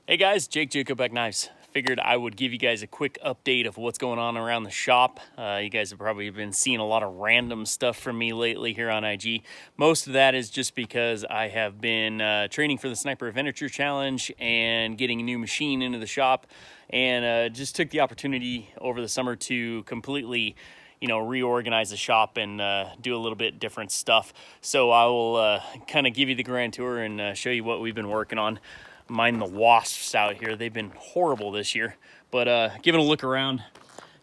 Hey guys, Jake Jacobek Knives. Figured I would give you guys a quick update of what's going on around the shop. You guys have probably been seeing a lot of random stuff from me lately here on IG. Most of that is just because I have been training for the Sniper Adventure Challenge and getting a new machine into the shop, and just took the opportunity over the summer to completely reorganize the shop and do a little bit different stuff. So I will kind of give you the grand tour and show you what we've been working on. Mind the wasps out here. They've been horrible this year, but giving a look around.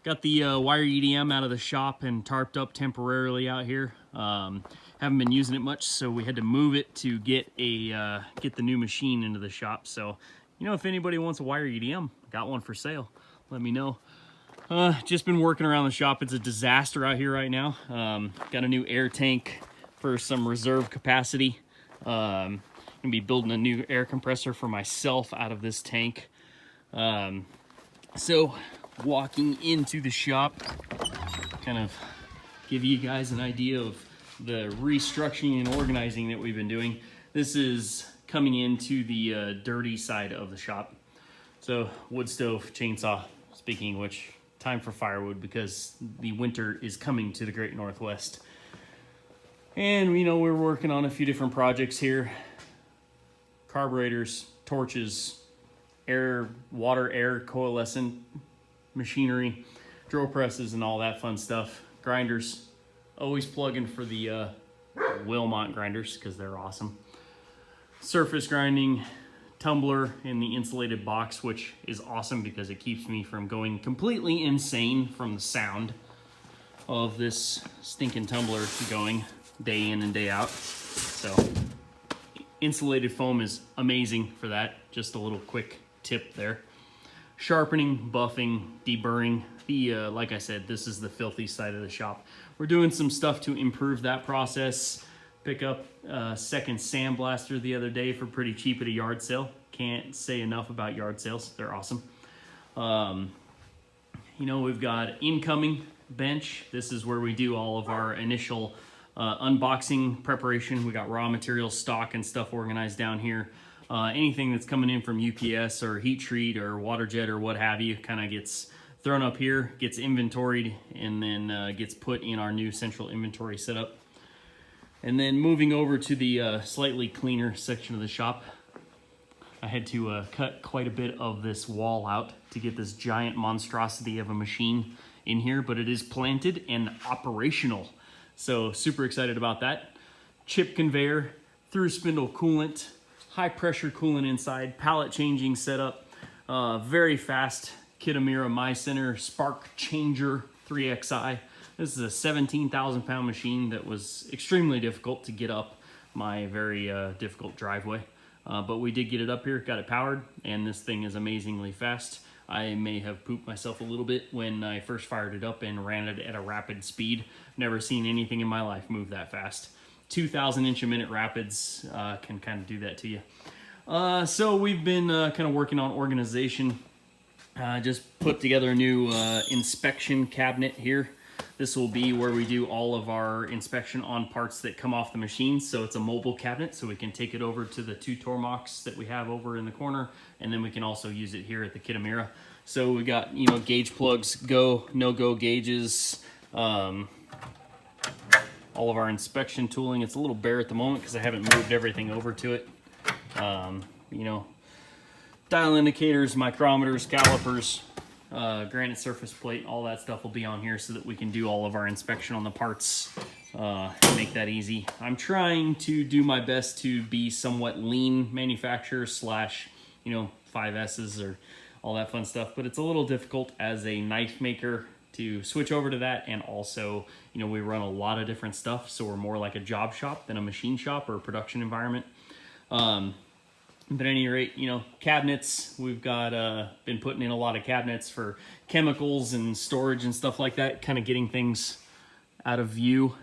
Got the wire EDM out of the shop and tarped up temporarily out here. Haven't been using it much, so we had to move it to get the new machine into the shop. So, if anybody wants a wire EDM, got one for sale. Let me know. Just been working around the shop. It's a disaster out here right now. Got a new air tank for some reserve capacity. Gonna be building a new air compressor for myself out of this tank. So walking into the shop, kind of give you guys an idea of the restructuring and organizing that we've been doing. This is coming into the dirty side of the shop. So wood stove, chainsaw, speaking of which, time for firewood because the winter is coming to the Great Northwest. And we're working on a few different projects here. Carburetors, torches, water air coalescent machinery, drill presses and all that fun stuff. Grinders, always plugging for the Wilmot grinders because they're awesome. Surface grinding, tumbler in the insulated box, which is awesome because it keeps me from going completely insane from the sound of this stinking tumbler going day in and day out. So insulated foam is amazing for that. Just a little quick tip there. Sharpening, buffing, deburring. Like I said, this is the filthy side of the shop. We're doing some stuff to improve that process. Pick up a second sandblaster the other day for pretty cheap at a yard sale. Can't say enough about yard sales. They're awesome. We've got incoming bench. This is where we do all of our initial unboxing preparation. We got raw materials, stock and stuff organized down here. Anything that's coming in from UPS or heat treat or water jet or what have you kind of gets thrown up here, gets inventoried, and then gets put in our new central inventory setup. And then moving over to the slightly cleaner section of the shop, I had to cut quite a bit of this wall out to get this giant monstrosity of a machine in here, but it is planted and operational. So super excited about that. Chip conveyor, through spindle coolant, high pressure coolant inside, pallet changing setup, very fast Kitamura MyCenter Spark Changer 3XI. This is a 17,000 pound machine that was extremely difficult to get up my very difficult driveway. But we did get it up here, got it powered, and this thing is amazingly fast. I may have pooped myself a little bit when I first fired it up and ran it at a rapid speed. Never seen anything in my life move that fast. 2,000 inch a minute rapids can kind of do that to you. So we've been kind of working on organization. Just put together a new inspection cabinet here. This will be where we do all of our inspection on parts that come off the machine. So it's a mobile cabinet, so we can take it over to the two Tormachs that we have over in the corner, and then we can also use it here at the Kitamura. So we got, gauge plugs, go, no-go gauges, all of our inspection tooling. It's a little bare at the moment because I haven't moved everything over to it. Dial indicators, micrometers, calipers, granite surface plate, all that stuff will be on here so that we can do all of our inspection on the parts, make that easy. I'm trying to do my best to be somewhat lean manufacturer slash, 5S's or all that fun stuff, but it's a little difficult as a knife maker to switch over to that. And also, we run a lot of different stuff, so we're more like a job shop than a machine shop or a production environment. But at any rate, cabinets, we've got been putting in a lot of cabinets for chemicals and storage and stuff like that, kind of getting things out of view.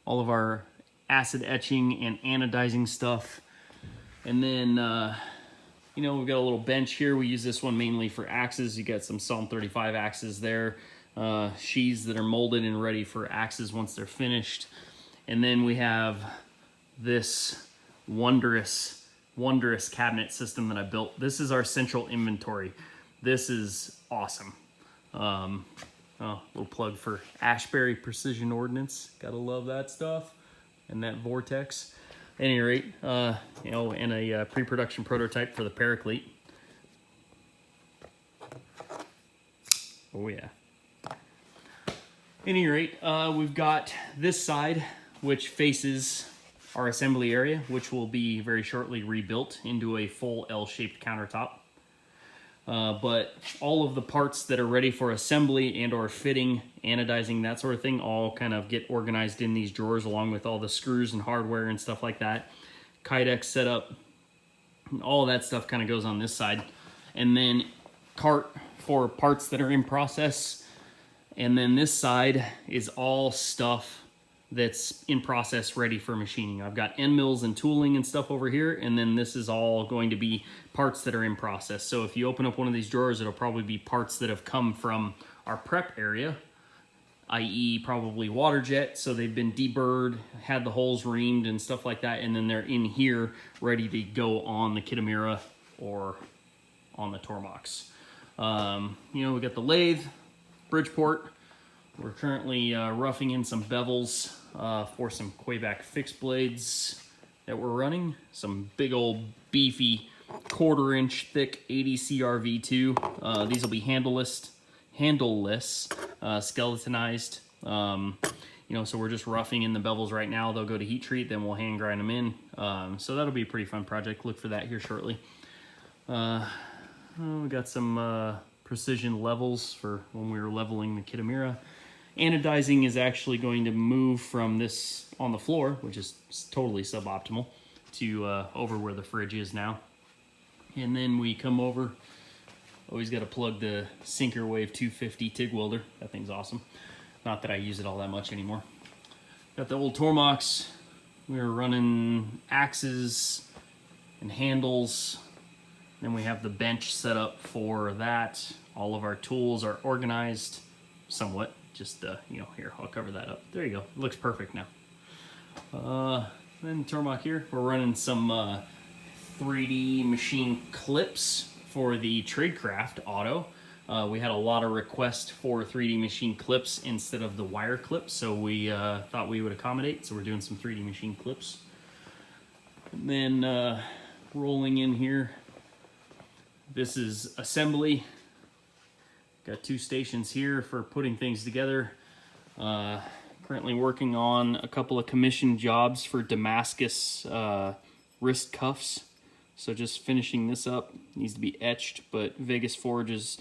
All of our acid etching and anodizing stuff. And then, we've got a little bench here. We use this one mainly for axes. You got some Psalm 35 axes there. Sheaths that are molded and ready for axes once they're finished. And then we have this wondrous wondrous cabinet system that I built. This is our central inventory. This is awesome. Little plug for Ashbury Precision Ordnance. Gotta love that stuff and that Vortex. At any rate, and a pre-production prototype for the Paraclete. Oh yeah. At any rate, we've got this side, which faces our assembly area, which will be very shortly rebuilt into a full L-shaped countertop. But all of the parts that are ready for assembly and or fitting, anodizing, that sort of thing, all kind of get organized in these drawers along with all the screws and hardware and stuff like that. Kydex setup, all of that stuff kind of goes on this side. And then cart for parts that are in process. And then this side is all stuff that's in process ready for machining. I've got end mills and tooling and stuff over here, and then this is all going to be parts that are in process. So if you open up one of these drawers, it'll probably be parts that have come from our prep area, i.e. probably water jet, so they've been deburred, had the holes reamed and stuff like that, and then they're in here ready to go on the Kitamura or on the Tormach. We got the lathe, Bridgeport. We're currently roughing in some bevels for some Quebec fixed blades that we're running. Some big old beefy 1/4 inch thick 80 CRV2. These will be handleless, skeletonized. So we're just roughing in the bevels right now. They'll go to heat treat, then we'll hand grind them in. So that'll be a pretty fun project. Look for that here shortly. We got some precision levels for when we were leveling the Kitamura. Anodizing is actually going to move from this on the floor, which is totally suboptimal, to over where the fridge is now. And then we come over. Always got to plug the Sinker Wave 250 TIG welder. That thing's awesome. Not that I use it all that much anymore. Got the old Tormach. We were running axes and handles. Then we have the bench set up for that. All of our tools are organized somewhat. Just, here, I'll cover that up. There you go. It looks perfect now. Then Tormach here. We're running some 3D machine clips for the Tradecraft Auto. We had a lot of requests for 3D machine clips instead of the wire clips, so we thought we would accommodate, so we're doing some 3D machine clips. And then rolling in here, this is assembly. Got 2 stations here for putting things together. Currently working on a couple of commission jobs for Damascus wrist cuffs. So just finishing this up. Needs to be etched, but Vegas Forge has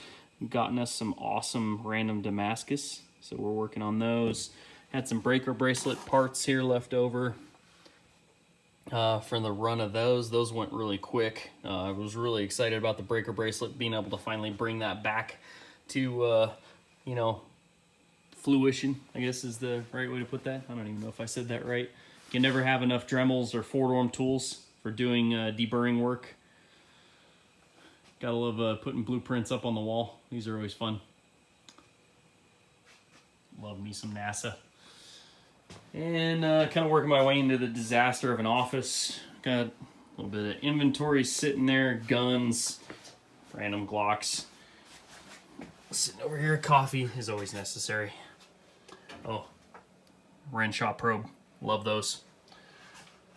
gotten us some awesome random Damascus. So we're working on those. Had some breaker bracelet parts here left over from the run of those. Those went really quick. I was really excited about the breaker bracelet, being able to finally bring that back to, fruition, I guess is the right way to put that. I don't even know if I said that right. You can never have enough Dremels or 4-arm tools for doing deburring work. Gotta love putting blueprints up on the wall. These are always fun. Love me some NASA. And kind of working my way into the disaster of an office. Got a little bit of inventory sitting there, guns, random Glocks. Sitting over here, coffee is always necessary. Oh, Renshaw probe, love those.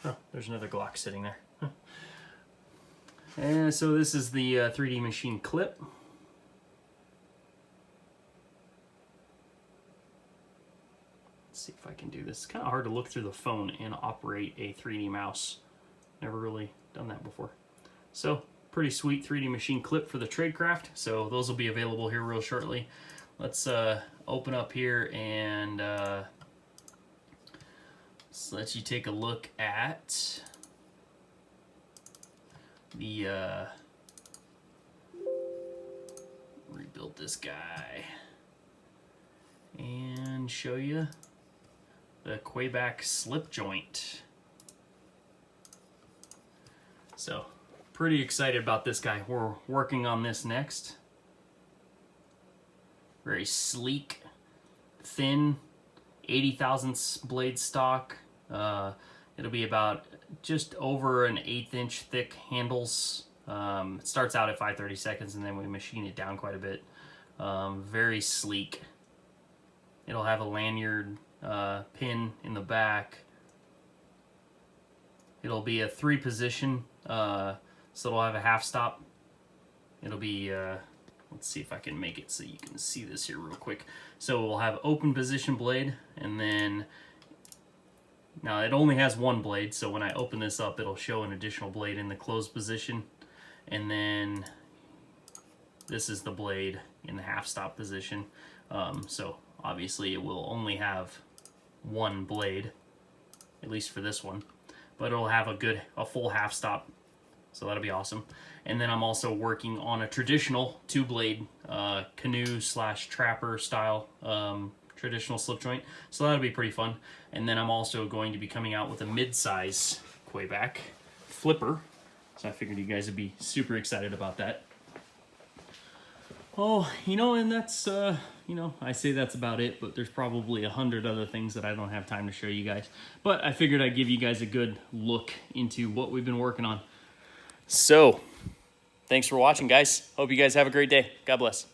Oh, there's another Glock sitting there. And so this is the 3D machine clip. Let's see if I can do this. It's kind of hard to look through the phone and operate a 3D mouse. Never really done that before. So, pretty sweet 3D machine clip for the Tradecraft. So those will be available here real shortly. Let's open up here and let's let you take a look at the rebuild this guy and show you the Quebec slip joint. So pretty excited about this guy. We're working on this next. Very sleek, thin, 80 thousandths blade stock. It'll be about just over an 1/8 inch thick handles. It starts out at 530 seconds and then we machine it down quite a bit. Very sleek. It'll have a lanyard pin in the back. It'll be a 3 position, so it'll have a half stop. It'll be, let's see if I can make it so you can see this here real quick. So we'll have open position blade, and then, now it only has 1 blade, so when I open this up it'll show an additional blade in the closed position. And then this is the blade in the half stop position. So obviously it will only have 1 blade, at least for this one, but it'll have a full half stop, so that'll be awesome. And then I'm also working on a traditional 2-blade canoe / trapper style traditional slip joint, so that'll be pretty fun. And then I'm also going to be coming out with a mid-size Quebec flipper, so I figured you guys would be super excited about that. Oh, and that's, I say that's about it, but there's probably 100 other things that I don't have time to show you guys. But I figured I'd give you guys a good look into what we've been working on. So, thanks for watching, guys. Hope you guys have a great day. God bless.